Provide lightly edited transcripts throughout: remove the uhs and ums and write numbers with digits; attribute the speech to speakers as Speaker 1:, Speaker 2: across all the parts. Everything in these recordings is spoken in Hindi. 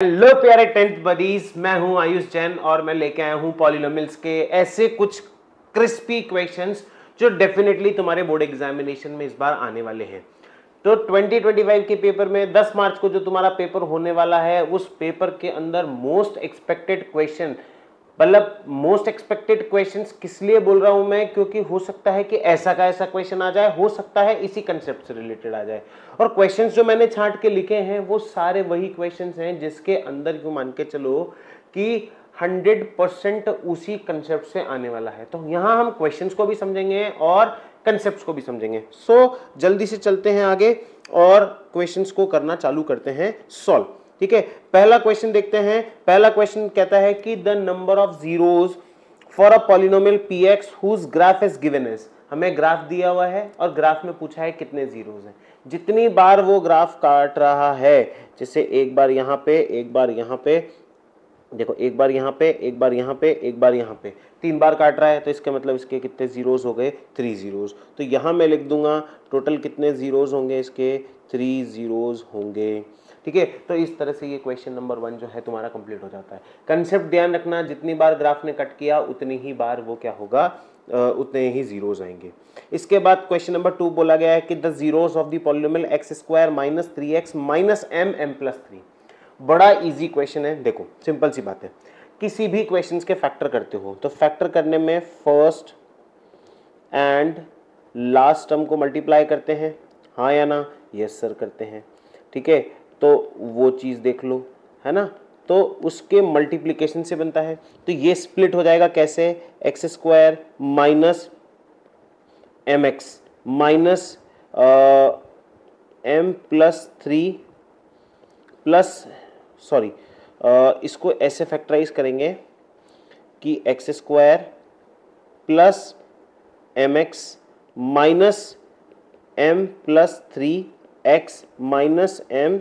Speaker 1: हेलो प्यारे टेंथ बडीज, मैं हूं आयुष जैन और मैं लेके आया हूं पॉलिनोमियल्स के ऐसे कुछ क्रिस्पी क्वेश्चंस जो डेफिनेटली तुम्हारे बोर्ड एग्जामिनेशन में इस बार आने वाले हैं। तो 2025 के पेपर में 10 मार्च को जो तुम्हारा पेपर होने वाला है, उस पेपर के अंदर मोस्ट एक्सपेक्टेड क्वेश्चन, मतलब मोस्ट एक्सपेक्टेड क्वेश्चंस किस लिए बोल रहा हूं मैं, क्योंकि हो सकता है कि ऐसा का ऐसा क्वेश्चन आ जाए, हो सकता है इसी कंसेप्ट से रिलेटेड आ जाए। और क्वेश्चंस जो मैंने छांट के लिखे हैं वो सारे वही क्वेश्चंस हैं जिसके अंदर यूं मान के चलो कि 100% उसी कंसेप्ट से आने वाला है। तो यहां हम क्वेश्चंस को भी समझेंगे और कंसेप्ट्स को भी समझेंगे। सो जल्दी से चलते हैं आगे और क्वेश्चंस को करना चालू करते हैं सॉल्व। ठीक है, पहला क्वेश्चन देखते हैं। पहला क्वेश्चन कहता है कि the number of zeros for a polynomial px whose graph is given is. हमें ग्राफ दिया हुआ है और ग्राफ में पूछा है कितने जीरोज हैं। जितनी बार वो ग्राफ काट रहा है, जैसे एक बार यहां पे, एक बार यहां पे, देखो एक बार यहां पे, एक बार यहां पे, एक बार यहां पे, 3 बार काट रहा है, तो इसके मतलब इसके कितने जीरोज हो गए? 3 जीरोज। तो यहां मैं लिख दूंगा टोटल कितने जीरोज होंगे इसके? 3 जीरोज होंगे। ठीक है, तो इस तरह से ये क्वेश्चन नंबर 1 जो है तुम्हारा कंप्लीट हो जाता है। कंसेप्ट ध्यान रखना, जितनी बार ग्राफ ने कट किया उतनी ही बार वो क्या होगा, उतने ही जीरोज आएंगे। इसके बाद क्वेश्चन नंबर 2 बोला गया है कि the zeros of the polynomial x square minus 3x minus m m plus 3। बड़ा इजी क्वेश्चन है। देखो सिंपल सी बात है, किसी भी क्वेश्चंस के फैक्टर करते हो तो फैक्टर करने में फर्स्ट एंड लास्ट टर्म को मल्टीप्लाई करते हैं, हाँ या ना? यस सर करते हैं। ठीक है, तो वो चीज देख लो, है ना? तो उसके मल्टीप्लिकेशन से बनता है। तो ये स्प्लिट हो जाएगा कैसे? X square minus m x minus m plus 3 plus, sorry, इसको ऐसे फैक्टराइज करेंगे कि x square plus m x minus m plus 3x minus m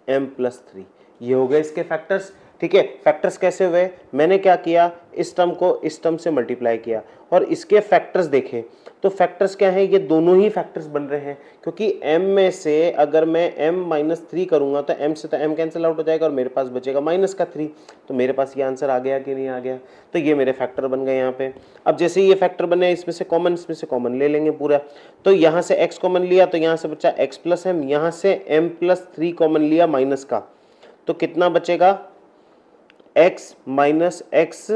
Speaker 1: m plus 3। ये हो गए इसके फैक्टर्स। ठीक है, फैक्टर्स कैसे हुए? मैंने क्या किया, इस टर्म को इस टर्म से मल्टीप्लाई किया और इसके फैक्टर्स देखे। तो फैक्टर्स क्या हैं? ये दोनों ही फैक्टर्स बन रहे हैं, क्योंकि m में से अगर मैं m माइनस 3 करूंगा तो m से तो m कैंसिल आउट हो जाएगा और मेरे पास बचेगा माइनस का 3। तो मेरे पास ये आंसर आ गया कि नहीं आ गया? तो ये मेरे फैक्टर बन गए यहाँ पे। अब जैसे ये फैक्टर बने, इसमें से कॉमन ले लेंगे पूरा। तो यहाँ से x कॉमन लिया तो यहाँ से बचा x प्लस एम, यहाँ से m प्लस 3 कॉमन लिया माइनस का, तो कितना बचेगा? x minus x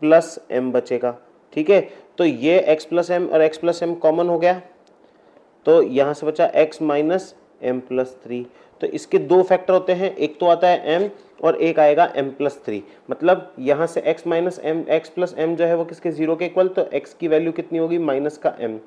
Speaker 1: plus m बचेगा। ठीक है, तो ये x प्लस एम और x प्लस एम कॉमन हो गया, तो यहां से बचा x माइनस एम प्लस 3। तो इसके दो फैक्टर होते हैं, एक तो आता है m और एक आएगा m प्लस 3। मतलब यहां से x minus m, x plus m जो है वो किसके? 0 के इक्वल। तो x की वैल्यू कितनी होगी? माइनस का m।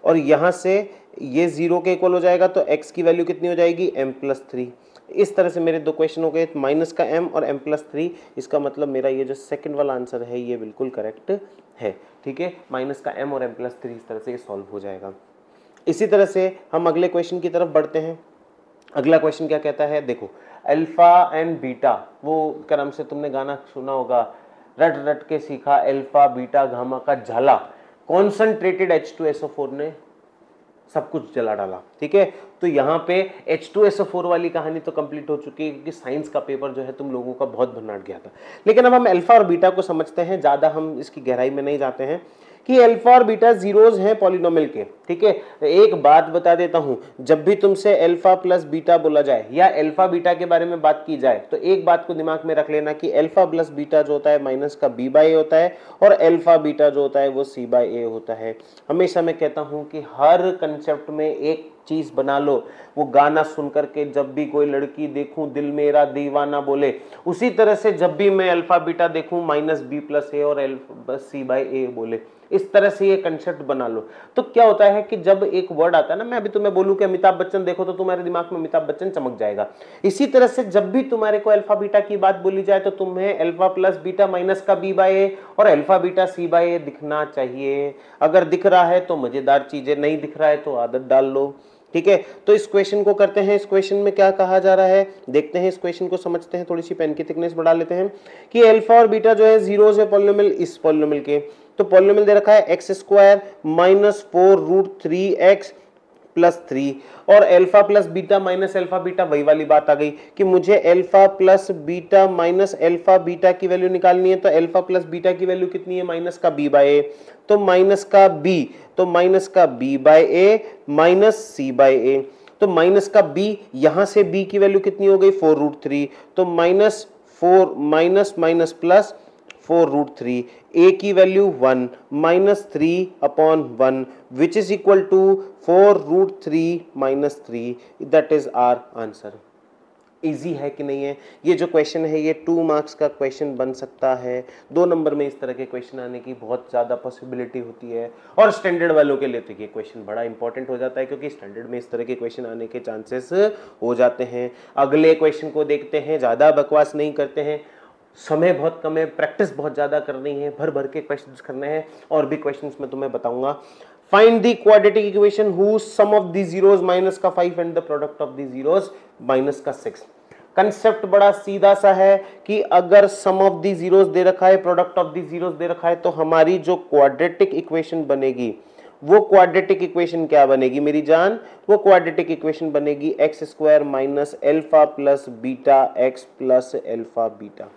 Speaker 1: और यहां से ये 0 के इक्वल हो जाएगा तो x की वैल्यू कितनी हो जाएगी? m plus 3। इस तरह से मेरे दो क्वेश्चन हो गए, माइनस का m और m प्लस 3। इसका मतलब मेरा ये जो सेकंड वाला आंसर है ये बिल्कुल करेक्ट है। ठीक है, माइनस का m और m प्लस 3, इस तरह से ये सॉल्व हो जाएगा। इसी तरह से हम अगले क्वेश्चन की तरफ बढ़ते हैं। अगला क्वेश्चन क्या कहता है? देखो, अल्फा एंड बीटा, वो क्रम से तुमने गाना सुना होगा, रट रट के सीखा अल्फा बीटा गामा का झाला, कॉन्संट्रेटेड H2SO4 ने सब कुछ जला डाला। ठीक है, तो यहाँ पे H2SO4 वाली कहानी तो कंप्लीट हो चुकी है, क्योंकि साइंस का पेपर जो है तुम लोगों का बहुत भन्नाट गया था। लेकिन अब हम अल्फा और बीटा को समझते हैं, ज्यादा हम इसकी गहराई में नहीं जाते हैं कि अल्फा और बीटा जीरोज हैं पॉलिनोमियल के। ठीक है, एक बात बता देता हूं, जब भी तुमसे अल्फा प्लस बीटा बोला जाए या अल्फा बीटा के बारे में बात की जाए तो एक बात को दिमाग में रख लेना कि अल्फा प्लस बीटा जो होता है माइनस का b बाई ए होता है और अल्फा बीटा जो होता है वो c बाई ए होता है। हमेशा मैं कहता हूं कि हर कंसेप्ट में एक चीज बना लो, वो गाना सुन करके जब भी कोई लड़की देखूं दिल मेरा दीवाना बोले, उसी तरह से जब भी मैं अल्फा बीटा देखूं माइनस b प्लस ए और अल्फा c बाई ए बोले, इस तरह से ये कंसेप्ट बना लो। तो क्या होता है कि जब एक वर्ड आता है ना, मैं अभी तुम्हें बोलूं कि अमिताभ बच्चन देखो तो तुम्हारे दिमाग में अमिताभ बच्चन चमक जाएगा। इसी तरह से जब भी तुम्हारे को अल्फा बीटा की बात बोली जाए तो तुम्हें अल्फा प्लस बीटा माइनस का b बाई ए और अल्फा बीटा c बाई ए दिखना चाहिए। अगर दिख रहा है तो मजेदार चीजें, नहीं दिख रहा है तो आदत डाल लो। ठीक है, तो इस क्वेश्चन को करते हैं। इस क्वेश्चन में क्या कहा जा रहा है देखते हैं, इस क्वेश्चन को समझते हैं। थोड़ी सी पेन की थिकनेस बढ़ा लेते हैं कि अल्फा और बीटा जो है जीरोज है पॉलिनोमियल, इस पॉलिनोमियल के। तो पॉलिनोमियल दे रखा है x square minus 4 root 3x +3 और alpha plus beta minus alpha beta, वही वाली बात आ गई कि मुझे alpha plus beta minus alpha beta की वैल्यू निकालनी है। तो अल्फा प्लस बीटा की वैल्यू कितनी है, माइनस का b बाय ए, तो माइनस का b, तो माइनस का b बाय ए माइनस c बाय ए, तो माइनस का b, यहां से b की वैल्यू कितनी हो गई 4√3, तो minus 4 minus minus plus 4√3, a की value 1 minus 3/1 which is equal to 4√3 minus 3, that is our answer. Easy है कि नहीं है? ये जो क्वेश्चन है ये 2 मार्क्स का क्वेश्चन बन सकता है। 2 नंबर में इस तरह के क्वेश्चन आने की बहुत ज़्यादा पॉसिबिलिटी होती है और स्टैंडर्ड वालों के लिए तो ये क्वेश्चन बड़ा इंपॉर्टेंट हो जाता है, क्योंकि स्टैंडर्ड में इस तरह के क्वेश्चन आने के चांसेस हो जाते हैं। अगले क्वेश्चन को देखते हैं, ज़्यादा बकवास नहीं करते हैं, समय बहुत कम है, प्रैक्टिस बहुत ज़्यादा करनी है, भर भर के क्वेश्चंस करने हैं और भी क्वेश्चंस मैं तुम्हें बताऊंगा। Find the quadratic equation whose sum of the zeros minus का 5 and the product of the zeros minus का 6। कंसेप्ट बड़ा सीधा सा है कि अगर सम ऑफ द जीरोस दे रखा है, प्रोडक्ट ऑफ द जीरोस दे रखा है, तो हमारी जो क्वाड्रेटिक इक्वेशन बनेगी वो क्वाड्रेटिक इक्वेशन क्या बनेगी मेरी जान? वो क्वाड्रेटिक इक्वेशन बनेगी x² minus alpha plus beta x plus alpha beta.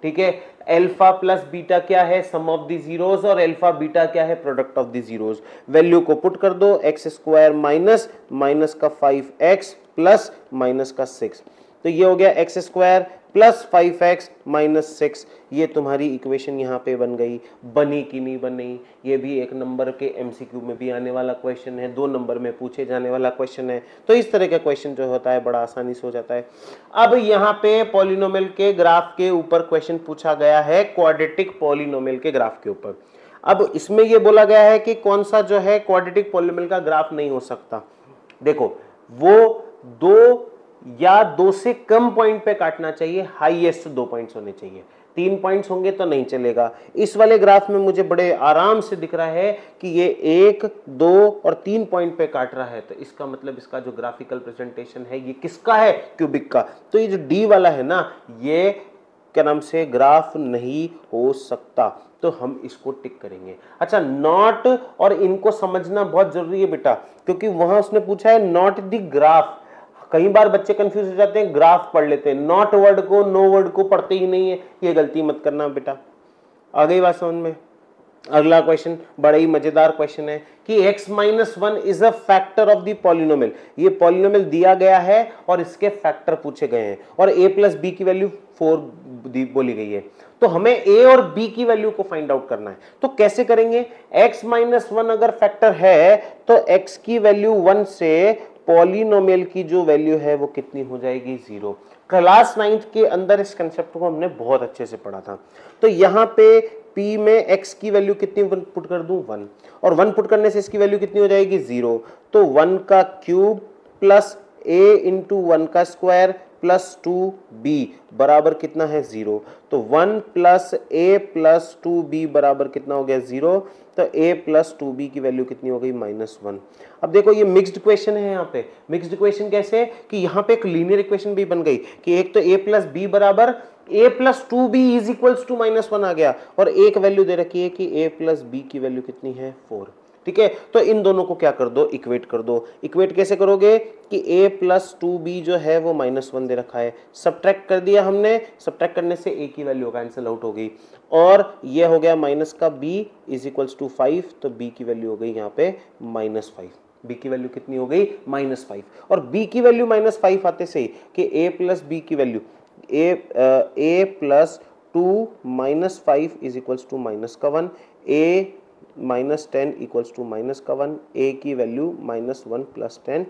Speaker 1: ठीक है, अल्फा प्लस बीटा क्या है? सम ऑफ द जीरोस, और अल्फा बीटा क्या है? Product of the zeros. Value को पुट कर दो, x² माइनस माइनस का 5x प्लस माइनस का 6, तो ये हो गया x² प्लस 5x माइनस 6। ये तुम्हारी इक्वेशन यहाँ पे बन गई। बनी कि नहीं बनी? ये भी 1 नंबर के एमसीक्यू में भी आने वाला क्वेश्चन है, 2 नंबर में पूछे जाने वाला क्वेश्चन है। तो इस तरह का क्वेश्चन जो होता है बड़ा आसानी से हो जाता है। अब यहाँ पे पॉलिनोमियल के ग्राफ के ऊपर क्वेश्चन पूछा गया है, क्वाड्रेटिक पॉलिनोमियल के ग्राफ के ऊपर। अब इसमें ये बोला गया है कि कौन सा जो है क्वाड्रेटिक पॉलिनोमियल का ग्राफ नहीं हो सकता। देखो, वो 2 या 2 से कम पॉइंट पे काटना चाहिए, हाईएस्ट 2 पॉइंट्स होने चाहिए, 3 पॉइंट्स होंगे तो नहीं चलेगा। इस वाले ग्राफ में मुझे बड़े आराम से दिख रहा है कि ये 1, 2 और 3 पॉइंट पे काट रहा है, तो इसका मतलब इसका जो ग्राफिकल प्रेजेंटेशन है ये किसका है? क्यूबिक का। तो ये जो डी वाला है ना, ये क्या नाम से ग्राफ नहीं हो सकता, तो हम इसको टिक करेंगे। अच्छा, नॉट और इनको समझना बहुत जरूरी है बेटा, क्योंकि वहां उसने पूछा है नॉट द ग्राफ। कई बार बच्चे कंफ्यूज हो जाते हैं, ग्राफ पढ़ लेते हैं, नॉट वर्ड को, नो वर्ड को पढ़ते ही नहीं है। ये गलती मत करना बेटा। आ गई बात समझ में? अगला क्वेश्चन बड़ा ही मजेदार क्वेश्चन है कि x-1 is a factor of the polynomial. ये पॉलिनोमियल दिया गया है और इसके फैक्टर पूछे गए हैं, और a प्लस बी की वैल्यू 4 बोली गई है। तो हमें a और b की वैल्यू को फाइंड आउट करना है। तो कैसे करेंगे? x-1 अगर फैक्टर है तो x की वैल्यू 1 से पॉलिनोमियल की जो वैल्यू है वो कितनी हो जाएगी? 0। क्लास 9th के अंदर इस कंसेप्ट को हमने बहुत अच्छे से पढ़ा था। तो यहाँ पे p में x की वैल्यू कितनी पुट कर दूं? 1, और 1 पुट करने से इसकी वैल्यू कितनी हो जाएगी? 0। तो 1 का क्यूब प्लस a इंटू 1 का स्क्वायर प्लस 2b बराबर कितना है? 0। तो 1 प्लस a प्लस 2b बराबर कितना हो गया? 0। तो a प्लस 2b की वैल्यू कितनी हो गई? -1। अब देखो ये मिक्स्ड इक्वेशन है। यहाँ पे मिक्स्ड इक्वेशन कैसे? कि यहाँ पे एक लीनियर इक्वेशन भी बन गई कि एक तो a प्लस b बराबर a plus 2b is equals to -1 आ गया, और एक वैल्यू दे रखी है कि a प्लस b की वैल्यू कितनी है? 4। ठीक है, तो इन दोनों को क्या कर दो? इक्वेट कर दो। इक्वेट कैसे करोगे? कि a प्लस 2b जो है वो -1 दे रखा है, सब्ट्रैक्ट कर दिया हमने, सब्ट्रैक्ट करने से a की वैल्यू कैंसिल आउट हो गई, और ये हो गया माइनस का b इज इक्वल्स टू 5, तो b की वैल्यू हो गई यहाँ पे -5। b की वैल्यू कितनी हो गई? -5। और b की वैल्यू -5 आते से कि a प्लस b की value a plus 2 -5 is equals to -1, a -10 equals to -1, a की वैल्यू -1 प्लस 10,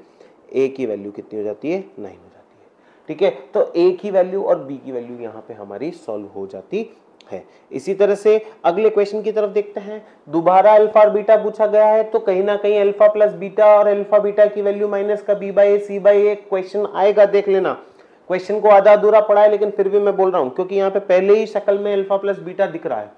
Speaker 1: a की वैल्यू कितनी हो जाती है? 9 हो जाती है। ठीक है, तो a की वैल्यू और b की वैल्यू यहाँ पे हमारी सॉल्व हो जाती है। इसी तरह से अगले क्वेश्चन की तरफ देखते हैं। दोबारा अल्फा और बीटा पूछा गया है, तो कहीं ना कहीं अल्फा प्लस बीटा और अल्फा बीटा की वैल्यू माइनस का b by a c by a question आएगा। देख लेना, क्वेश्चन को आधा अधूरा पढ़ा है, लेकिन फिर भी मैं बोल रहा हूं क्योंकि यहाँ पे पहले ही शक्ल में अल्फा प्लस बीटा दिख रहा है।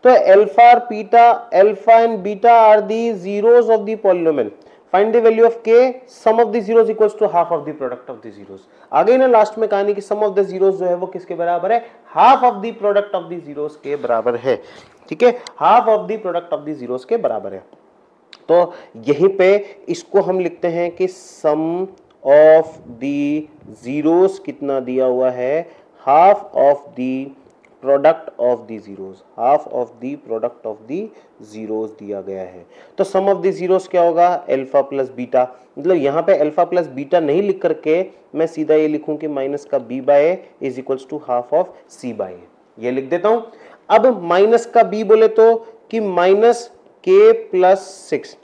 Speaker 1: तो अल्फा और beta, alpha and beta are the zeros of the polynomial. Find the value of k, sum of the zeros equals to half of the product of the zeros. आ गई ना लास्ट में कहानी कि सम ऑफ द जीरोस जो है वो किसके बराबर है? Half of the product of the zeros के बराबर है। ठीक है, half of the product of the zeros के बराबर है। तो यहीं पे इसको हम लिखते हैं कि सम ऑफ दी जीरोस कितना दिया हुआ है, half of the product of the zeros, half of the product of the zeros दिया गया है। तो सम ऑफ दी जीरोस क्या होगा, अल्फा प्लस बीटा। मतलब यहाँ पे अल्फा प्लस बीटा नहीं लिख करके मैं सीधा ये लिखूं कि माइनस का B by A is equals to half of C by A, ये लिख देता हूं। अब माइनस का बी बोले तो कि माइनस के प्लस 6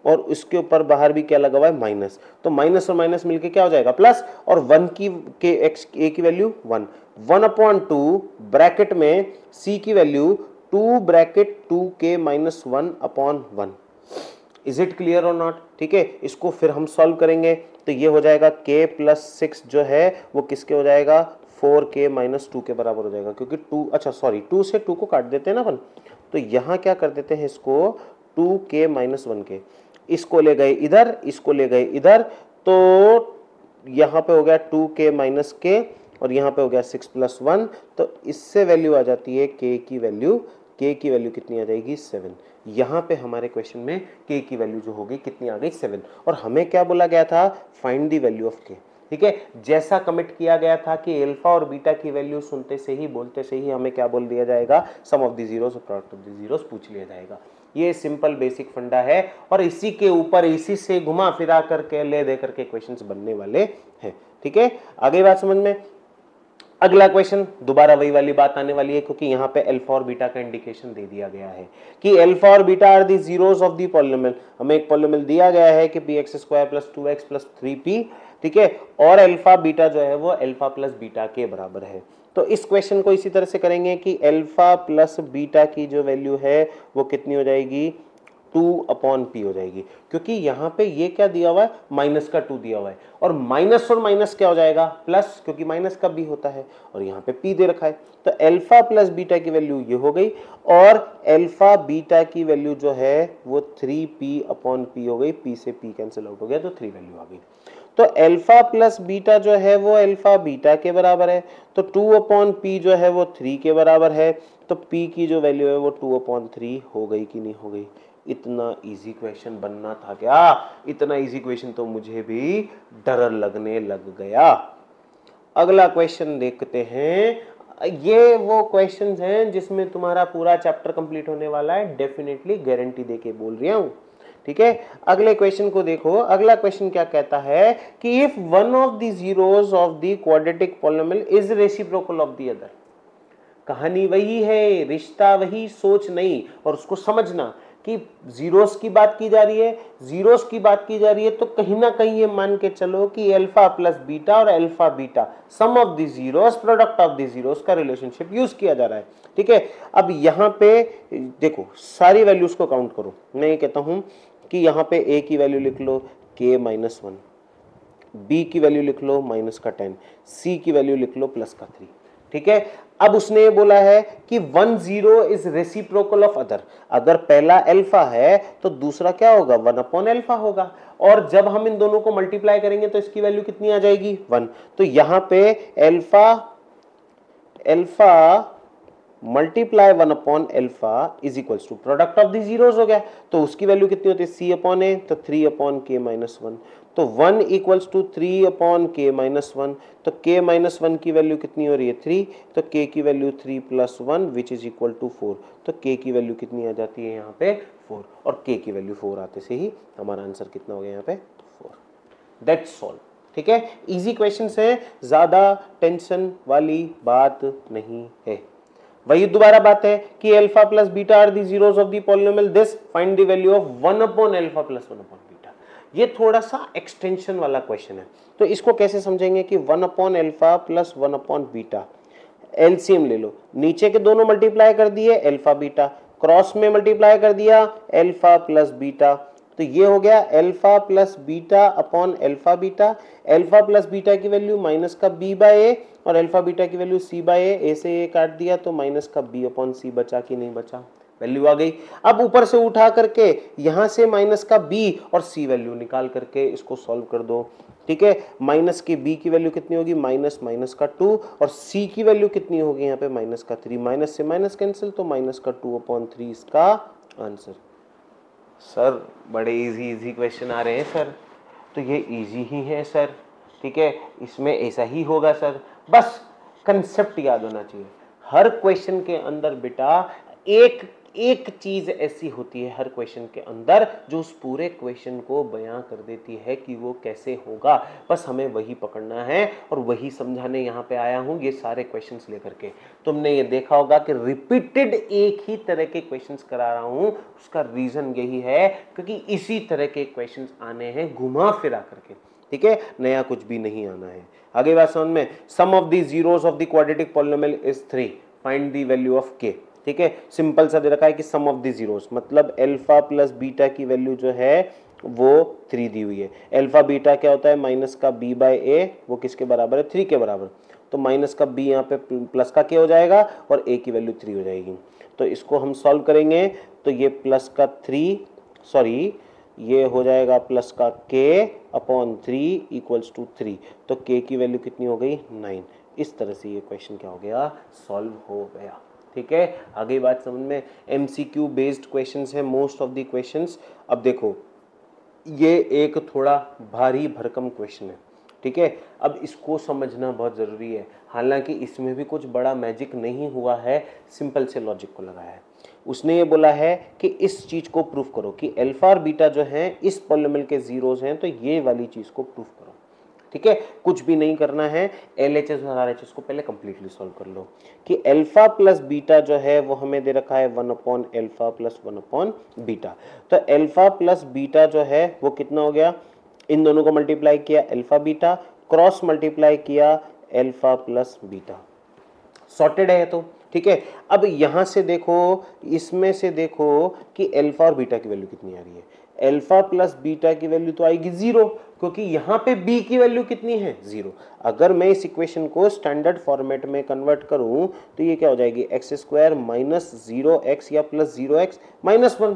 Speaker 1: और उसके ऊपर बाहर भी क्या लगा हुआ है, माइनस। तो माइनस और माइनस मिलके क्या हो जाएगा, प्लस। और 1 की के एक्स ए की वैल्यू 1, 1/2 ब्रैकेट में सी की value 2 bracket 2k minus 1/1। Is it clear और नॉट? ठीक है, इसको फिर हम सॉल्व करेंगे तो ये हो जाएगा k प्लस 6 जो है वो किसके हो जाएगा, 4k माइनस 2 के बराबर हो जाएगा, क्योंकि 2 अच्छा सॉरी 2 से 2 को काट देते हैं ना अपन, तो यहाँ क्या कर देते हैं इसको 2k माइनस 1k, इसको ले गए इधर, इसको ले गए इधर, तो यहाँ पे हो गया 2k माइनस k और यहाँ पे हो गया 6 प्लस 1, तो इससे वैल्यू आ जाती है k की वैल्यू कितनी आ जाएगी, 7। यहाँ पे हमारे क्वेश्चन में k की वैल्यू जो होगी कितनी आ गई, 7। और हमें क्या बोला गया था, find the value of k। ठीक है, जैसा कमिट किया गया था कि अल्फा और बीटा की वैल्यू सुनते से ही बोलते से ही हमें क्या बोल दिया जाएगा, सम ऑफ द जीरोस और प्रोडक्ट ऑफ द जीरोस पूछ लिया जाएगा। ये सिंपल बेसिक फंडा है और इसी के ऊपर इसी से घुमा फिरा करके ले दे करके क्वेश्चंस बनने वाले हैं। ठीक है, आगे बात समझ में। अगला क्वेश्चन दोबारा वही वाली बात आने वाली है, क्योंकि यहाँ पे अल्फा और बीटा का इंडिकेशन दे दिया गया है कि अल्फा और beta are the zeros of the polynomial. हमें एक पॉलिनोमियल दिया गया है कि px square plus 2x plus 3p, ठीक है, और अल्फा बीटा जो है वो अल्फा प्लस बीटा के बराबर है। तो इस क्वेश्चन को इसी तरह से करेंगे कि अल्फा प्लस बीटा की जो वैल्यू है वो कितनी हो जाएगी, 2/p हो जाएगी, क्योंकि यहाँ पे ये क्या दिया हुआ है, माइनस का 2 दिया हुआ है, और माइनस क्या हो जाएगा, प्लस, क्योंकि माइनस का b होता है, और यहाँ पे p दे रखा है। तो अल्फा प्लस बीटा की वैल्यू ये हो गई, और अल्फा बीटा की वैल्यू जो है वो 3p/p हो गई, p से p कैंसिल आउट हो गया तो 3 वैल्यू आ गई। तो अल्फा प्लस बीटा जो है वो अल्फा बीटा के बराबर है, तो 2/p जो है वो 3 के बराबर है, तो p की जो वैल्यू है वो 2/3 हो गई कि नहीं हो गई। इतना इजी क्वेश्चन बनना था क्या, इतना इजी क्वेश्चन तो मुझे भी डर लगने लग गया। अगला क्वेश्चन देखते हैं। ये वो क्वेश्चंस हैं जिसमें तुम्हारा पूरा चैप्टर कंप्लीट होने वाला है, डेफिनेटली गारंटी देके बोल रहा हूं। ठीक है, अगले क्वेश्चन को देखो। अगला क्वेश्चन क्या कहता है कि if one of the zeros of the quadratic polynomial is reciprocal of the other. कहानी वही है, रिश्ता वही, सोच नहीं, और उसको समझना कि जीरोस की बात की जा रही है, जीरोस की बात की जा रही है, तो कहीं ना कहीं ये मान के चलो कि अल्फा प्लस बीटा और alpha beta some of the zeros product of the zeros का रिलेशनशिप यूज किया जा रहा है। ठीक है, अब यहाँ पे देखो सारी वैल्यूज को काउंट करो। मैं ये कहता हूं कि यहाँ पे a की वैल्यू लिख लो k माइनस 1, b की वैल्यू लिख लो माइनस का 10, c की वैल्यू लिख लो प्लस का 3। ठीक है, अब उसने ये बोला है कि 1 0 इज रेसिप्रोकल ऑफ अदर। अगर पहला अल्फा है तो दूसरा क्या होगा, 1/अल्फा होगा, और जब हम इन दोनों को मल्टीप्लाई करेंगे तो इसकी वैल्यू कितनी आ जाएगी, 1। तो यहां पे अल्फा मल्टीप्लाई 1/अल्फा is equals to product of the zeros हो गया, तो उसकी वैल्यू कितनी होती है, c/a, तो 3/k माइनस 1, तो 1 इक्वल्स टू 3/k माइनस 1, तो k माइनस 1 की वैल्यू कितनी हो रही है, 3, तो k की value 3 plus 1 which is equal to 4, तो k की वैल्यू कितनी आ जाती है यहाँ पे 4, और k की वैल्यू 4 आते से ही हमारा आंसर कितना हो गया यहाँ पे 4। That's all. ठीक है, इजी क्वेश्चंस है, ज्यादा टेंशन वाली बात नहीं है। वही दोबारा बात है कि alpha plus beta are the zeros of the polynomial this, find the value of 1/अल्फा प्लस 1/बीटा। ये थोड़ा सा एक्सटेंशन वाला क्वेश्चन है, तो इसको कैसे समझेंगे कि 1/अल्फा प्लस 1/बीटा, एलसीएम ले लो, नीचे के दोनों मल्टीप्लाई कर दिए अल्फा बीटा, क्रॉस में मल्टीप्लाई कर दिया अल्फा प्लस बीटा, तो ये हो गया alpha plus beta upon alpha beta. Alpha plus beta की वैल्यू माइनस का b बाय ए, और अल्फा बीटा की वैल्यू c बाय ए से ए काट दिया तो माइनस का b अपॉन c बचा कि नहीं बचा, वैल्यू आ गई। अब ऊपर से उठा करके यहां से माइनस का b और c वैल्यू निकाल करके इसको सॉल्व कर दो। ठीक है, माइनस की b की वैल्यू कितनी होगी, माइनस माइनस का 2, और c की वैल्यू कितनी होगी यहाँ पे माइनस का 3, माइनस से माइनस कैंसिल, तो माइनस का 2/3 इसका आंसर। सर बड़े इजी इजी क्वेश्चन आ रहे हैं सर। तो ये इजी ही है सर, ठीक है, इसमें ऐसा ही होगा सर। बस कंसेप्ट याद होना चाहिए। हर क्वेश्चन के अंदर बेटा एक एक चीज ऐसी होती है हर क्वेश्चन के अंदर जो उस पूरे क्वेश्चन को बयां कर देती है कि वो कैसे होगा। बस हमें वही पकड़ना है और वही समझाने यहाँ पे आया हूँ ये सारे क्वेश्चंस लेकर के। तुमने ये देखा होगा कि रिपीटेड एक ही तरह के क्वेश्चंस करा रहा हूँ, उसका रीजन यही है क्योंकि इसी तरह के क्वेश्चंस आने हैं घुमा फिरा करके, ठीक है, नया कुछ भी नहीं आना है। आगे बात समझ में। Sum of the zeros of the quadratic polynomial is 3, find the value of के। ठीक है, सिंपल सा दे रखा है कि सम ऑफ द जीरोस मतलब अल्फा प्लस बीटा की वैल्यू जो है वो 3 दी हुई है। अल्फा बीटा क्या होता है, माइनस का b बाय ए, वो किसके बराबर है, 3 के बराबर। तो माइनस का b यहाँ पे प्लस का k हो जाएगा और a की वैल्यू 3 हो जाएगी। तो इसको हम सॉल्व करेंगे तो ये प्लस का 3, सॉरी ये हो जाएगा प्लस का k अपॉन 3 इक्वल्स टू 3। तो k की वैल्यू कितनी हो गई, 9। इस तरह से ये क्वेश्चन क्या हो गया, सॉल्व हो गया। ठीक है, आगे बात समझ में। MCQ बेस्ड क्वेश्चंस है मोस्ट ऑफ द क्वेश्चंस। अब देखो ये एक थोड़ा भारी भरकम क्वेश्चन है, ठीक है, अब इसको समझना बहुत ज़रूरी है। हालांकि इसमें भी कुछ बड़ा मैजिक नहीं हुआ है, सिंपल से लॉजिक को लगाया है। उसने ये बोला है कि इस चीज़ को प्रूफ करो कि अल्फा और बीटा जो हैं इस पॉलिनोमियल के जीरोस हैं, तो ये वाली चीज़ को प्रूफ करो। ठीक है, कुछ भी नहीं करना है, LHS और RHS को पहले कंप्लीटली सॉल्व कर लो कि अल्फा प्लस बीटा जो है वो हमें दे रखा है 1 upon alpha plus 1 upon beta. तो अल्फा प्लस बीटा जो है वो कितना हो गया, इन दोनों को मल्टीप्लाई किया अल्फा बीटा, क्रॉस मल्टीप्लाई किया अल्फा प्लस बीटा, सॉर्टेड है तो। ठीक है, अब यहां से देखो, इसमें से देखो कि अल्फा और बीटा की वैल्यू कितनी आ रही है। अल्फा प्लस बीटा की वैल्यू तो आएगी 0, क्योंकि यहां पे b की वैल्यू कितनी है, 0। अगर मैं इस इक्वेशन को स्टैंडर्ड फॉर्मेट में कन्वर्ट करूं तो ये क्या हो जाएगी, एक्स स्क्वायर माइनस 0x या प्लस 0x माइनस 1।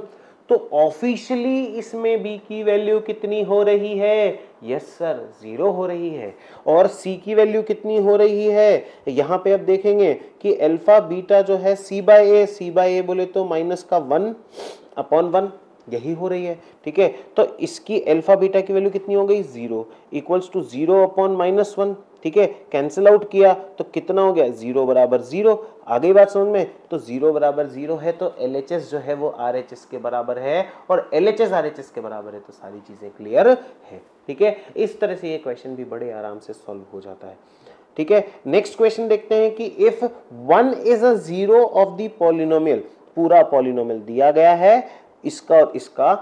Speaker 1: तो ऑफिशियली इसमें b की वैल्यू कितनी हो रही है, यस सर 0 हो रही है। और c की वैल्यू कितनी हो रही है, यहां पे अब देखेंगे कि अल्फा बीटा जो है c बाय ए बोले तो माइनस का 1 अपॉन 1 यही हो रही है। ठीक है, तो इसकी अल्फा बीटा की वैल्यू कितनी हो गई, 0 इक्वल्स टू 0 अपॉन माइनस 1। ठीक है, कैंसिल आउट किया तो कितना हो गया, 0 बराबर 0। आगे बात समझ में। तो 0 बराबर 0 है तो LHS जो है वो RHS के बराबर है, और LHS RHS के बराबर है तो सारी चीजें क्लियर है। ठीक है, इस तरह से ये क्वेश्चन भी बड़े आराम से सॉल्व हो जाता है। ठीक है, नेक्स्ट क्वेश्चन देखते हैं कि if 1 is a zero of the polynomial, पूरा पॉलिनोमियल दिया गया है इसका और इसका,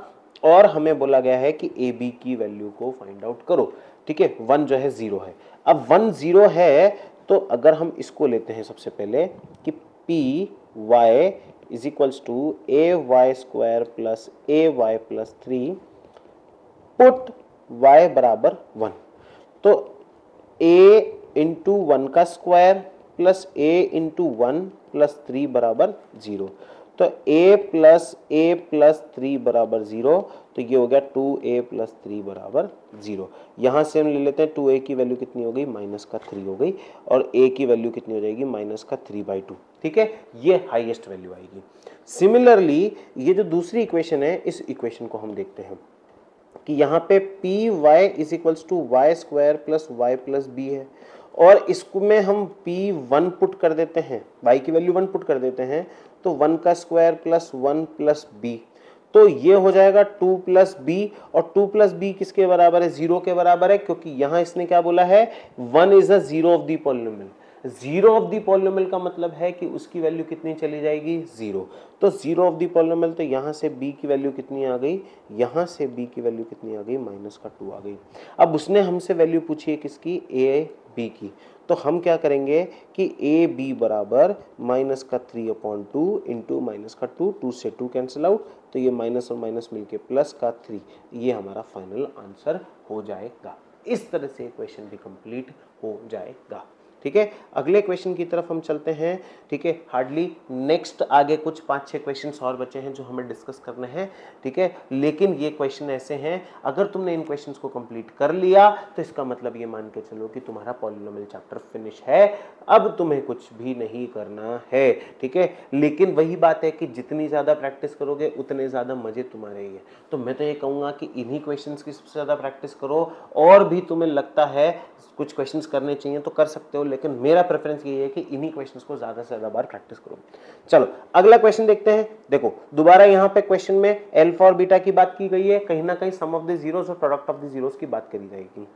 Speaker 1: और हमें बोला गया है कि AB की वैल्यू को फाइंड आउट करो। ठीक है, 1 जो है 0 है। अब 1 0 है तो अगर हम इसको लेते हैं सबसे पहले कि PY is equals to AY square plus AY plus 3 put Y बराबर 1। तो A इंटू 1 का square plus A into 1 plus 3 बराबर 0। तो a प्लस 3 बराबर 0, तो ये हो गया 2a प्लस 3 बराबर 0। यहां से हम ले लेते हैं 2a की वैल्यू कितनी हो गई, माइनस का 3 हो गई, और a की वैल्यू कितनी हो जाएगी, माइनस का 3/2। ठीक है, ये हाईएस्ट वैल्यू आएगी। सिमिलरली ये जो दूसरी इक्वेशन है, इस इक्वेशन को हम देखते हैं कि यहाँ पे PY is equals to y square plus y plus b है, और इसको में हम P1 पुट कर देते हैं, y की वैल्यू 1 पुट कर देते हैं, तो 1 का स्क्वायर प्लस 1 प्लस बी, तो ये हो जाएगा 2 प्लस बी, और 2 प्लस बी किसके बराबर है, 0 के बराबर है, क्योंकि यहां इसने क्या बोला है, 1 is a zero of the polynomial. Zero of the polynomial का मतलब है कि उसकी वैल्यू कितनी चली जाएगी, 0। तो जीरो ऑफ द पॉलिनोमियल, तो यहां से b की वैल्यू कितनी आ गई, यहां से b की वैल्यू कितनी आ गई, माइनस का 2 आ गई। अब उसने हमसे वैल्यू पूछी है किसकी, a b की, तो हम क्या करेंगे कि AB बराबर माइनस का 3/2 इंटू माइनस का 2, 2 से 2 कैंसिल आउट, तो ये माइनस और माइनस मिलके प्लस का 3, ये हमारा फाइनल आंसर हो जाएगा। इस तरह से क्वेश्चन भी कंप्लीट हो जाएगा। ठीक है, अगले क्वेश्चन की तरफ हम चलते हैं। ठीक है, हार्डली नेक्स्ट आगे कुछ 5-6 क्वेश्चंस और बचे हैं जो हमें डिस्कस करने हैं। ठीक है, लेकिन ये क्वेश्चन ऐसे हैं, अगर तुमने इन क्वेश्चंस को कंप्लीट कर लिया तो इसका मतलब ये मान के चलो कि तुम्हारा पॉलिनोमियल चैप्टर फिनिश है, अब तुम्हें कुछ भी नहीं करना है। ठीक है, लेकिन वही बात है कि जितनी ज़्यादा प्रैक्टिस करोगे उतने ज़्यादा मजे तुम्हारे ही है। तो मैं तो ये कहूँगा कि इन्हीं क्वेश्चंस की सबसे ज़्यादा प्रैक्टिस करो, और भी तुम्हें लगता है कुछ क्वेश्चंस करने चाहिए तो कर सकते हो, लेकिन मेरा प्रेफरेंस ये है कि इन्हीं क्वेश्चंस को ज़्यादा से ज़्यादा बार प्रैक्टिस करो। चलो अगला क्वेश्चन देखते हैं। देखो दोबारा यहाँ पे क्वेश्चन में अल्फा और बीटा की बात की गई है, कहीं ना कहीं सम ऑफ द जीरोस और प्रोडक्ट ऑफ द जीरोस की बात करी जाएगी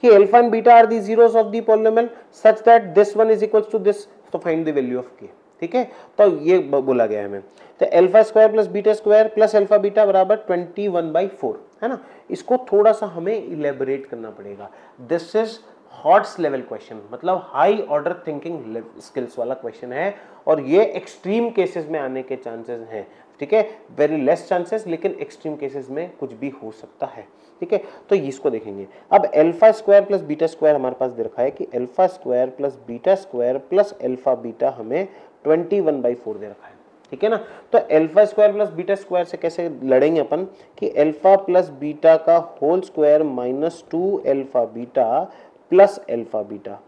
Speaker 1: कि alpha and beta are the zeros of the polynomial such that this one is equals to this, तो फाइंड द वैल्यू ऑफ के। ठीक है, तो ये बोला गया है हमें, तो alpha square plus beta square plus alpha beta बराबर 21/4 है ना। इसको थोड़ा सा हमें इलेबोरेट करना पड़ेगा। This is hots level question, मतलब हाई ऑर्डर थिंकिंग स्किल्स वाला क्वेश्चन है, और ये एक्सट्रीम केसेस में आने के चांसेस हैं। ठीक है, वेरी लेस चांसेस, लेकिन एक्सट्रीम केसेस में कुछ भी हो सकता है। ठीक है, तो इसको देखेंगे। अब alpha square plus beta square हमारे पास दे रखा है कि alpha square plus beta square plus alpha beta हमें 21/4 दे रखा है। ठीक है ना, तो alpha square plus beta square से कैसे लड़ेंगे अपन कि अल्फा प्लस बीटा का whole square minus 2 alpha beta plus alpha beta.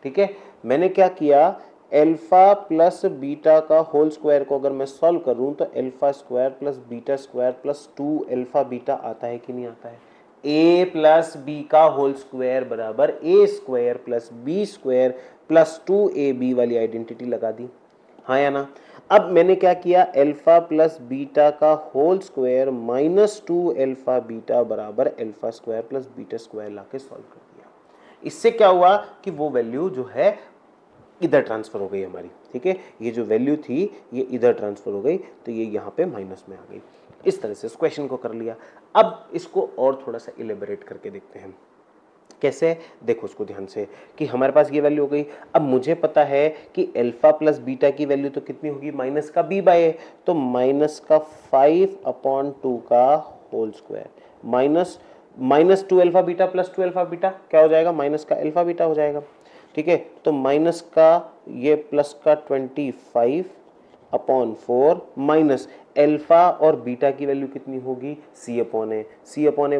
Speaker 1: ठीक है, मैंने क्या किया, अल्फा प्लस बीटा का होल स्क्वायर को अगर मैं सॉल्व करूं तो alpha square plus beta square plus 2 alpha beta आता है कि नहीं आता है। a प्लस बी का होल स्क्वायर बराबर a square plus b square plus 2ab वाली आइडेंटिटी लगा दी, हाँ या ना। अब मैंने क्या किया, अल्फा प्लस बीटा का whole square minus 2 alpha beta बराबर alpha square plus beta square लाके सॉल्व कर दिया। इससे क्या हुआ कि वो वैल्यू जो है इधर ट्रांसफर हो गई हमारी। ठीक है, ये जो वैल्यू थी ये इधर ट्रांसफर हो गई, तो ये यहाँ पे माइनस में आ गई। इस तरह से इस क्वेश्चन को कर लिया। अब इसको और थोड़ा सा इलेबोरेट करके देखते हैं कैसे। देखो उसको ध्यान से कि हमारे पास ये वैल्यू हो गई। अब मुझे पता है कि अल्फा प्लस बीटा की वैल्यू तो कितनी होगी, माइनस का b बाय a, तो माइनस का 5/2 का whole square minus 2 alpha beta plus 2 alpha beta क्या हो जाएगा, माइनस का अल्फा बीटा हो जाएगा। ठीक है, तो माइनस का ये प्लस का 25/4 माइनस अल्फा और बीटा की वैल्यू कितनी होगी, c/a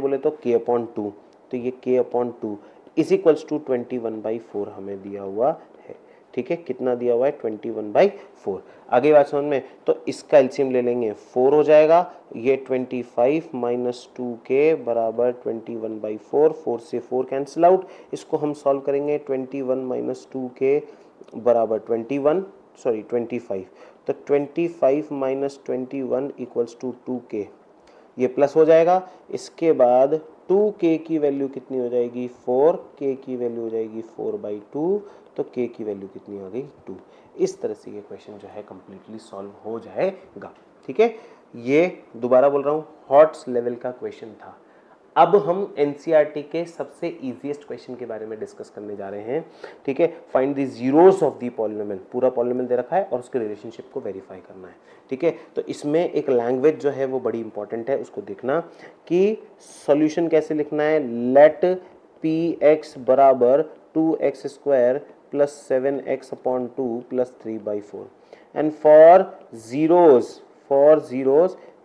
Speaker 1: बोले तो k/2, तो ये k/2 इज इक्वल्स टू 21/4 हमें दिया हुआ है। ठीक है, कितना दिया हुआ है, 21/4। आगे बात समझ में, तो इसका एलसीएम ले लेंगे 4 हो जाएगा, ये 25 माइनस 2k बराबर 21/4, 4 से 4 कैंसिल आउट। इसको हम सॉल्व करेंगे, 21 माइनस 2k बराबर 25, तो 25 माइनस 21 इक्वल्स टू 2k, ये प्लस हो जाएगा। इसके बाद 2k की वैल्यू कितनी हो जाएगी, 4, k की वैल्यू हो जाएगी 4/2, तो k की वैल्यू कितनी आ गई, 2। इस तरह से ये क्वेश्चन जो है कंप्लीटली सॉल्व हो जाएगा। ठीक है, ये दोबारा बोल रहा हूँ हॉट्स लेवल का क्वेश्चन था। अब हम एनसीईआरटी के सबसे इजीएस्ट क्वेश्चन के बारे में डिस्कस करने जा रहे हैं। ठीक है, find the zeros of the polynomial, पूरा पॉलिनोमियल दे रखा है और उसके रिलेशनशिप को वेरीफाई करना है। ठीक है, तो इसमें एक लैंग्वेज जो है वो बड़ी इंपॉर्टेंट है, उसको देखना कि सॉल्यूशन कैसे लिखना है। लेट px बराबर 2x square plus 7x/2 plus 3/4 and for zeros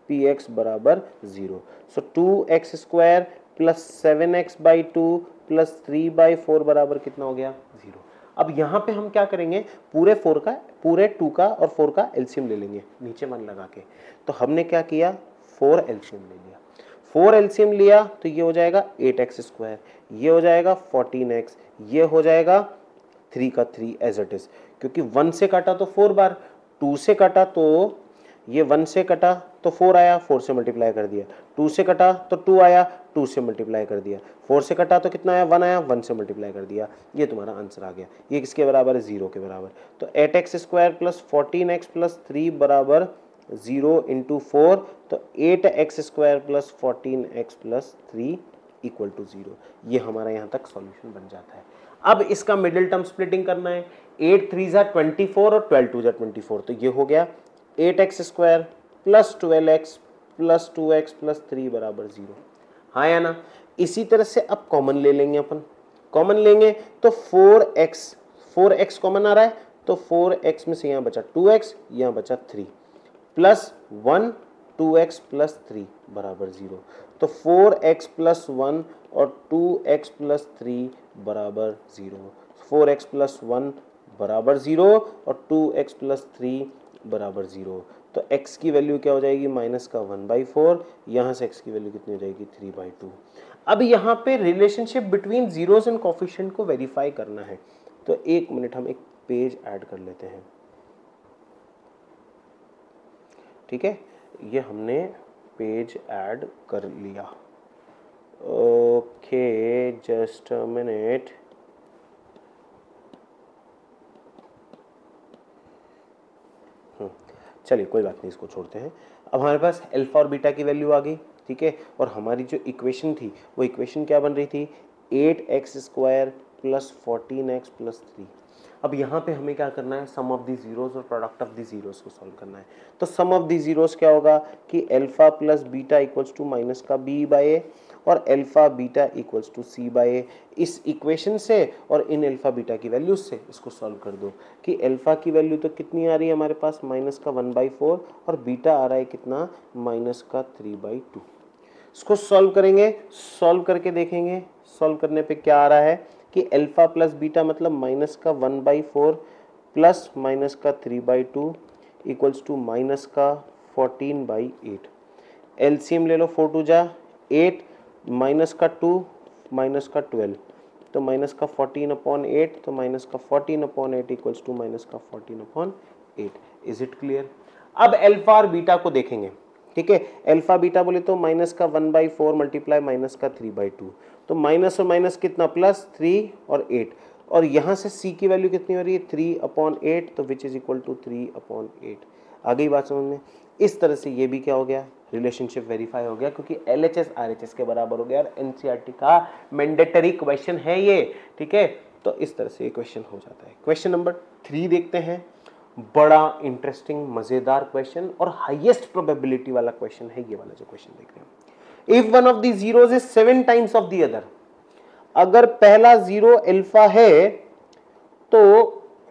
Speaker 1: px बराबर 0। सो 2x square plus 7x/2 plus 3/4 बराबर कितना हो गया, 0। अब यहाँ पे हम क्या करेंगे, पूरे 2 का और 4 का एलसीएम ले लेंगे नीचे 1 लगा के। तो हमने क्या किया, 4 एलसीएम ले लिया। 4 एलसीएम लिया तो ये हो जाएगा 8x स्क्वायर, ये हो जाएगा 14x, ये हो जाएगा 3 का 3 एज इट इज, क्योंकि 1 से काटा तो 4 बार, 2 से काटा तो ये 1 से कटा तो 4 आया, 4 से मल्टीप्लाई कर दिया, 2 से कटा तो 2 आया, 2 से मल्टीप्लाई कर दिया, 4 से कटा तो कितना आया, 1 आया, 1 से मल्टीप्लाई कर दिया, ये तुम्हारा आंसर आ गया। ये किसके बराबर है, 0 के बराबर। तो 8x square plus 14x plus 3 बराबर 0 इंटू 4, तो 8x square plus 14x plus 3 equal to 0। ये हमारा यहाँ तक सॉल्यूशन बन जाता है। अब इसका मिडिल टर्म स्प्लिटिंग करना है, 8 3 जा 24 और 12 2 जा 24, तो ये हो गया 8x square plus 12x plus 2x plus 3 बराबर 0, हाँ या ना। इसी तरह से अब कॉमन ले लेंगे अपन, कॉमन लेंगे तो 4x कॉमन आ रहा है तो 4x में से यहाँ बचा 2x, यहाँ बचा 3 प्लस 1 2x प्लस 3 बराबर 0। तो 4x प्लस 1 और 2x प्लस 3 बराबर 0। 4x प्लस 1 बराबर 0 और 2x प्लस 3 बराबर 0। तो x की वैल्यू क्या हो जाएगी, माइनस का 1/4, यहाँ से x की वैल्यू कितनी हो जाएगी 3/2। अब यहाँ पे relationship between zeros and coefficient को वेरीफाई करना है, तो एक मिनट हम एक पेज ऐड कर लेते हैं। ठीक है, ये हमने पेज ऐड कर लिया। Okay, just a minute. चलिए कोई बात नहीं, इसको छोड़ते हैं। अब हमारे पास अल्फा और बीटा की वैल्यू आ गई। ठीक है, और हमारी जो इक्वेशन थी वो इक्वेशन क्या बन रही थी, 8x² प्लस 14x प्लस 3। अब यहाँ पे हमें क्या करना है, सम ऑफ दी जीरोस और प्रोडक्ट ऑफ दी जीरोस को सॉल्व करना है। तो सम ऑफ दी जीरोस क्या होगा कि alpha plus beta equals to minus का b/a और alpha beta equals to c/a। इस इक्वेशन से और इन अल्फा बीटा की वैल्यूज से इसको सॉल्व कर दो कि अल्फा की वैल्यू तो कितनी आ रही है हमारे पास, माइनस का 1/4 और बीटा आ रहा है कितना, माइनस का 3/2। इसको सॉल्व करेंगे, सॉल्व करके देखेंगे, सॉल्व करने पे क्या आ रहा है कि अल्फा प्लस बीटा मतलब माइनस का 1/4 प्लस माइनस का 3/2 इक्वल्स टू माइनस का 14/8। एलसीएम ले लो, 4 2 जा 8, माइनस का 2 माइनस का 12, तो माइनस का 14/8, तो माइनस का 14/8 इक्वल्स टू माइनस का 14/8। Is it clear? अब अल्फा और बीटा को देखेंगे। ठीक है, अल्फा बीटा बोले तो माइनस का 1/4 मल्टीप्लाई माइनस का 3/2, तो माइनस और माइनस कितना, प्लस 3 और 8, और यहाँ से c की वैल्यू कितनी हो रही है 3/8, तो विच इज इक्वल टू 3/8। आ गई बात समझ में? इस तरह से ये भी क्या हो गया, रिलेशनशिप वेरीफाई हो गया, क्योंकि LHS RHS के बराबर हो गया और NCERT का मैंडेटरी क्वेश्चन है ये। ठीक है, तो इस तरह से ये क्वेश्चन हो जाता है। क्वेश्चन नंबर 3 देखते हैं। बड़ा इंटरेस्टिंग मजेदार क्वेश्चन और हाईएस्ट प्रोबेबिलिटी वाला क्वेश्चन है ये वाला जो क्वेश्चन देख रहे हैं। If one of the zeros is 7 times of the other, अगर पहला जीरो अल्फा है तो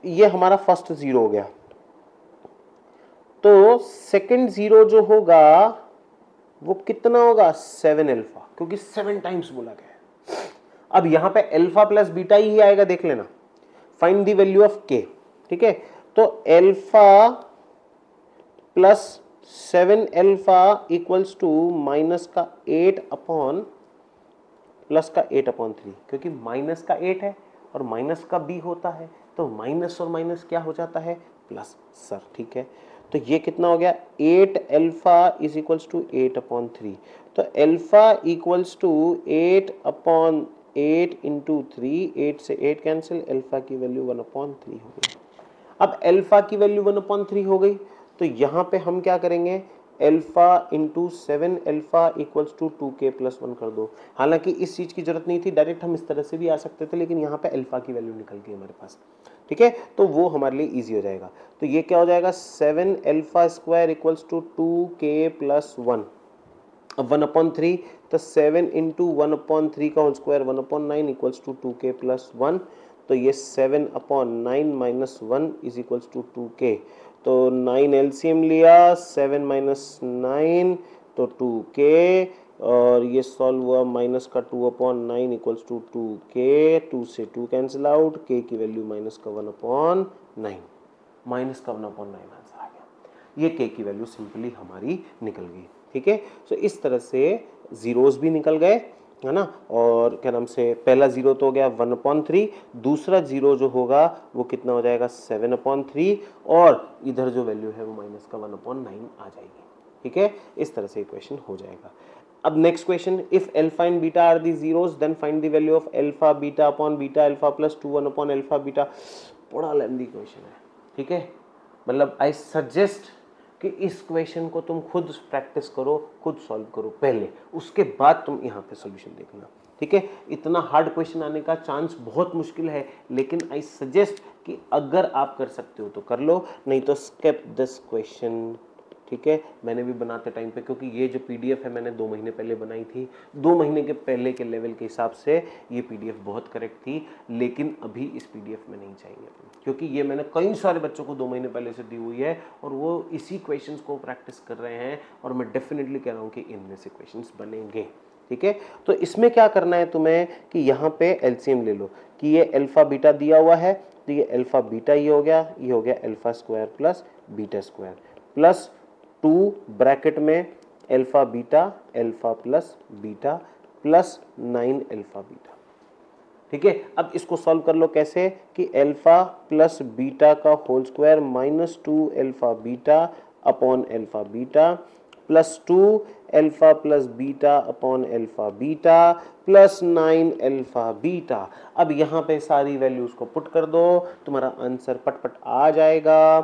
Speaker 1: ये हमारा फर्स्ट जीरो हो गया, तो सेकंड जीरो जो होगा वो कितना होगा, 7 अल्फा, क्योंकि 7 टाइम्स बोला गया है। अब यहां पे अल्फा प्लस बीटा ही आएगा, देख लेना। फाइंड द वैल्यू ऑफ के। ठीक है, तो alpha plus 7 alpha equals to minus का 8 अपॉन प्लस का 8/3, क्योंकि माइनस का 8 है और माइनस का b होता है, तो माइनस और माइनस क्या हो जाता है, प्लस सर। ठीक है, तो ये कितना हो गया, 8 अल्फा इज इक्वल्स टू 8/3, तो अल्फा इक्वल्स टू 8/8 इंटू 3, 8 से 8 कैंसिल, अल्फा की वैल्यू 1/3 हो गई। अब अल्फा की वैल्यू 1/3 हो गई, तो यहाँ पे हम क्या करेंगे, alpha into 7 alpha equals to 2k plus 1 कर दो। हालांकि इस चीज की जरूरत नहीं थी, डायरेक्ट हम इस तरह से भी आ सकते थे, लेकिन यहाँ पे अल्फा की वैल्यू निकल गई हमारे पास। ठीक है, तो वो हमारे लिए इजी हो जाएगा। तो ये क्या हो जाएगा, 7 alpha square equals to 2k plus 1। अब 1/3, तो 7 इंटू 1/3 का whole square 1/9 equals to 2k plus 1, तो ये 7/9 minus 1 is equals to 2k, तो 9 एलसीएम लिया, 7 माइनस 9 तो 2k, और ये सॉल्व हुआ, माइनस का 2/9 इक्वल्स टू 2k, 2 से 2 कैंसिल आउट, k की वैल्यू माइनस का 1/9, माइनस का 1/9 आंसर आ गया। ये k की वैल्यू सिंपली हमारी निकल गई। ठीक है, तो इस तरह से जीरोस भी निकल गए, है ना, और क्या नाम से, पहला जीरो तो हो गया 1/3, दूसरा जीरो जो होगा वो कितना हो जाएगा 7/3, और इधर जो वैल्यू है वो माइनस का 1/9 आ जाएगी। ठीक है, इस तरह से इक्वेशन हो जाएगा। अब next question, if alpha and beta are the zeros then find the value of alpha beta upon beta alpha plus 2 alpha beta. बड़ा लेंथी क्वेश्चन है। ठीक है, मतलब आई सजेस्ट कि इस क्वेश्चन को तुम खुद प्रैक्टिस करो, खुद सॉल्व करो पहले, उसके बाद तुम यहाँ पे सॉल्यूशन देखना। ठीक है, इतना हार्ड क्वेश्चन आने का चांस बहुत मुश्किल है, लेकिन आई सजेस्ट कि अगर आप कर सकते हो तो कर लो, नहीं तो स्किप दिस क्वेश्चन ठीक है, मैंने भी बनाते टाइम पे, क्योंकि ये जो पीडीएफ है मैंने 2 महीने पहले बनाई थी, 2 महीने के पहले के लेवल के हिसाब से ये पीडीएफ बहुत करेक्ट थी, लेकिन अभी इस पीडीएफ में नहीं चाहिए, क्योंकि ये मैंने कई सारे बच्चों को 2 महीने पहले से दी हुई है और वो इसी क्वेश्चंस को प्रैक्टिस कर रहे हैं, और मैं डेफिनेटली कह रहा हूँ कि इनमें से क्वेश्चंस बनेंगे। ठीक है, तो इसमें क्या करना है तुम्हें कि यहाँ पे एलसीएम ले लो कि ये अल्फा बीटा दिया हुआ है, तो ये अल्फा बीटा ये हो गया alpha square plus beta square plus 2 bracket में alpha plus beta plus 9 alpha beta. ठीक है, अब इसको सॉल्व कर लो कैसे कि अल्फा प्लस बीटा का whole square minus 2 alpha beta upon alpha beta plus 2 alpha plus beta upon alpha beta plus 9 alpha beta. अब यहाँ पे सारी वैल्यूज को पुट कर दो, तुम्हारा आंसर पटपट आ जाएगा।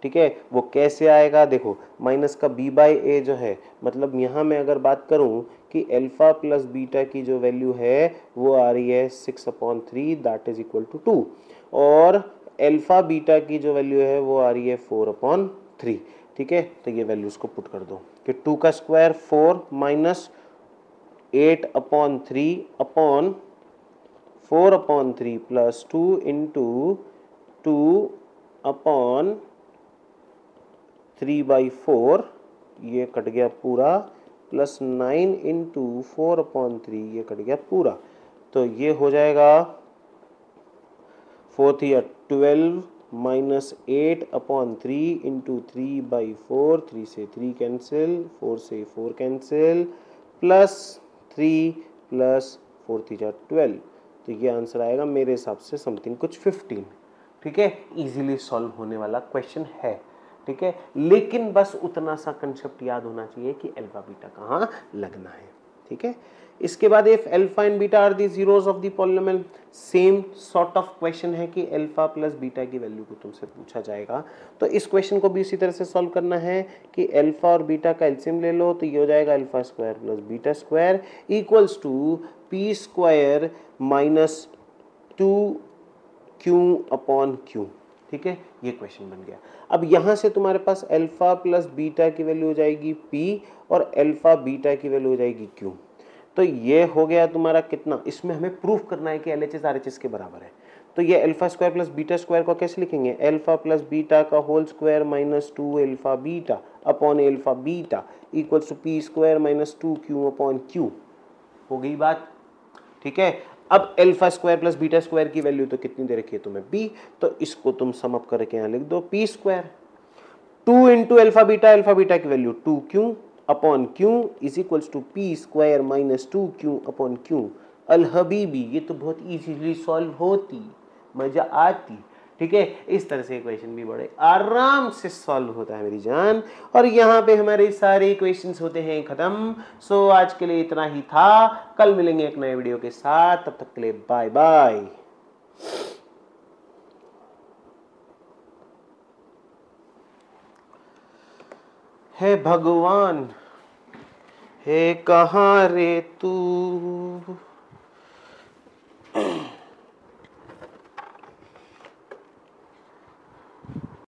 Speaker 1: ठीक है, वो कैसे आएगा देखो, माइनस का b बाई ए जो है, मतलब यहाँ मैं अगर बात करूँ कि अल्फा प्लस बीटा की जो वैल्यू है वो आ रही है 6/3 दैट इज इक्वल टू 2, और अल्फा बीटा की जो वैल्यू है वो आ रही है 4/3। ठीक है, तो ये वैल्यूज को पुट कर दो कि 2 का square 4 minus 8/3 upon 4/3 plus 2 into 2 upon 3/4, ये कट गया पूरा, प्लस 9 इंटू 4/3, ये कट गया पूरा, तो ये हो जाएगा 4 या 12 माइनस 8/3 इंटू 3/4, 3 से 3 कैंसिल, 4 से 4 कैंसिल, प्लस 3 प्लस 4 या 12, तो ये आंसर आएगा मेरे हिसाब से समथिंग कुछ 15। ठीक है, इजीली सॉल्व होने वाला क्वेश्चन है। ठीक है, लेकिन बस उतना सा कंसेप्ट याद होना चाहिए कि अल्फा बीटा कहाँ लगना है। ठीक है, इसके बाद if alpha and beta are the zeros of the polynomial, same sort of question है कि अल्फा प्लस बीटा की वैल्यू को तुमसे पूछा जाएगा, तो इस क्वेश्चन को भी इसी तरह से सॉल्व करना है कि अल्फा और बीटा का एलसीएम ले लो, तो ये हो जाएगा alpha square plus beta square equals to P square minus 2q upon q। ठीक है, ये क्वेश्चन बन गया। अब यहां से तुम्हारे पास अल्फा प्लस बीटा की वैल्यू हो जाएगी p और अल्फा बीटा की वैल्यू हो जाएगी q, तो ये हो गया तुम्हारा कितना, इसमें हमें प्रूफ करना है कि एलएचएस आरएचएस के बराबर है, तो ये alpha square plus beta square को कैसे लिखेंगे, अल्फा प्लस बीटा का whole square minus 2 alpha beta upon alpha beta equals to P square minus 2q upon q। हो गई बात। ठीक है, अब alpha square plus beta square की वैल्यू तो कितनी दे रखी है तुम्हें b, तो इसको तुम सम अप करके यहाँ लिख दो p square 2 into alpha beta की value 2q upon q is equals to P square minus 2q upon q। अल हबीबी, ये तो बहुत इजीली सॉल्व होती, मजा आती। ठीक है, इस तरह से क्वेश्चन भी बड़े आराम से सॉल्व होता है मेरी जान, और यहाँ पे हमारे सारे क्वेश्चंस होते हैं खत्म। सो आज के लिए इतना ही था, कल मिलेंगे एक नए वीडियो के साथ, तब तक के लिए बाय बाय। हे भगवान, हे कहाँ रे तू।